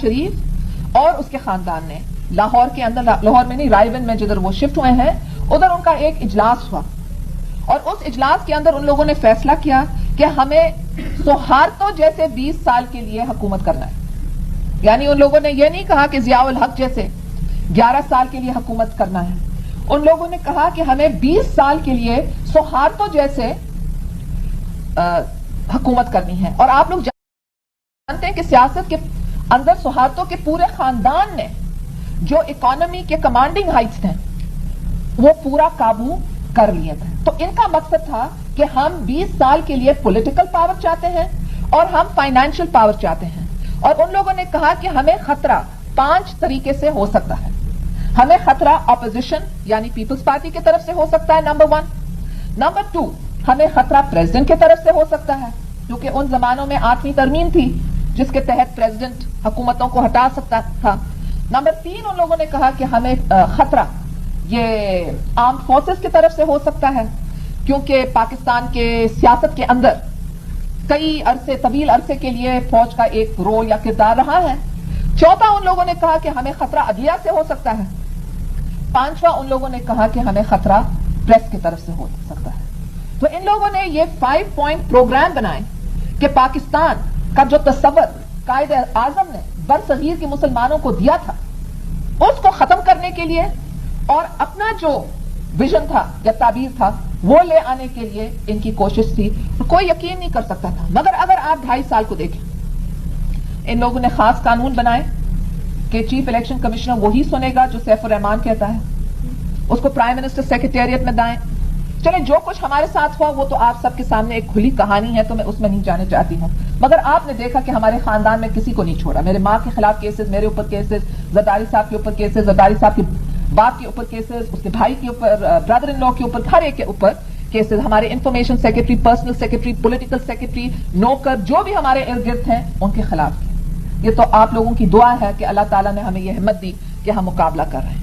شریف اور اس کے خاندان نے لاہور کے اندر، لاہور میں نہیں رائے گنج میں جدھر وہ شفٹ ہوئے ہیں، ادھر ان کا ایک اجلاس ہوا اور اس اجلاس کے اندر ان لوگوں نے فیصلہ کیا کہ ہمیں سہارتو جیسے 20 سال کے لیے حکومت کرنا ہے. یعنی ان لوگوں نے یہ نہیں کہا کہ ضیاء الحق جیسے 11 سال کے لیے حکومت کرنا ہے، ان لوگوں نے کہا کہ ہمیں 20 سال کے لیے سہارتو جیسے حکومت کرنی ہے. اور آپ لوگ جانتے ہیں کہ سیاست کے اندر سہارتو کے پورے خاندان نے جو اکانومی کے کمانڈنگ ہائٹس تھے وہ پورا قابو کر لیے تھے. تو ان کا مقصد تھا کہ ہم 20 سال کے لیے پولیٹیکل پاور چاہتے ہیں اور ہم فائنینشل پاور چاہتے ہیں. اور ان لوگوں نے کہا کہ ہمیں خطرہ 5 طریقے سے ہو سکتا ہے. ہمیں خطرہ اپوزیشن یعنی پیپلز پارٹی کی طرف سے ہو سکتا ہے، نمبر 1. نمبر 2، ہمیں خطرہ پریزیڈنٹ کی طرف سے ہو سکتا ہے، کیونکہ ان زمانوں میں 8ویں ترمیم تھی جس کے تحت پریزیڈنٹ حکومتوں کو ہٹا سکتا تھا. نمبر 3، ان لوگوں نے کہا کہ ہمیں خطرہ یہ آرمڈ فورسز کی طرف سے ہو سکتا ہے، کیونکہ پاکستان کے سیاست کے اندر کئی طویل عرصے کے لیے فوج کا ایک رول یا کردار رہا ہے. 4، ان لوگوں نے کہا کہ ہمیں خطرہ عدلیہ سے ہو سکتا ہے. 5، ان لوگوں نے کہا کہ ہمیں خطرہ پریس کی طرف سے ہو سکتا ہے. تو ان لوگوں نے یہ 5 پوائنٹ پروگرام بنائے کہ پاکستان کا جو تصور قائد اعظم نے برصغیر کے مسلمانوں کو دیا تھا اس کو ختم کرنے کے لیے اور اپنا جو ویژن تھا یا تعبیر تھا وہ لے آنے کے لیے ان کی کوشش تھی. کوئی یقین نہیں کر سکتا تھا. مگر اگر آپ 2.5 سال کو دیکھیں، ان لوگوں نے خاص قانون بنائے کہ چیف الیکشن کمشنر وہی سنے گا جو سیف الرحمان کہتا ہے، اس کو پرائم منسٹر سیکریٹریٹ میں دائیں. چلے جو کچھ ہمارے ساتھ ہوا وہ تو آپ سب کے سامنے ایک کھلی کہانی ہے، تو میں اس میں نہیں جانے چاہتی ہوں. مگر آپ نے دیکھا کہ ہمارے خاندان میں کسی کو نہیں چھوڑا. میرے ماں کے خلاف کیسز، میرے اوپر کیسز، زرداری صاحب کے اوپر کیسز، زرداری صاحب کے باپ کے اوپر کیسز، اس کے بھائی کے اوپر، برادر ان لا کے اوپر، ہر ایک کے اوپر کیسز. ہمارے information secretary, personal secretary, political secretary, نوکر جو بھی ہمارے ارد گرد ہیں ان کے خلاف. یہ تو آپ لوگوں کی دعا ہے کہ اللہ تعالیٰ نے ہمیں یہ ہمت دی کہ ہم مقابلہ کر رہے ہیں.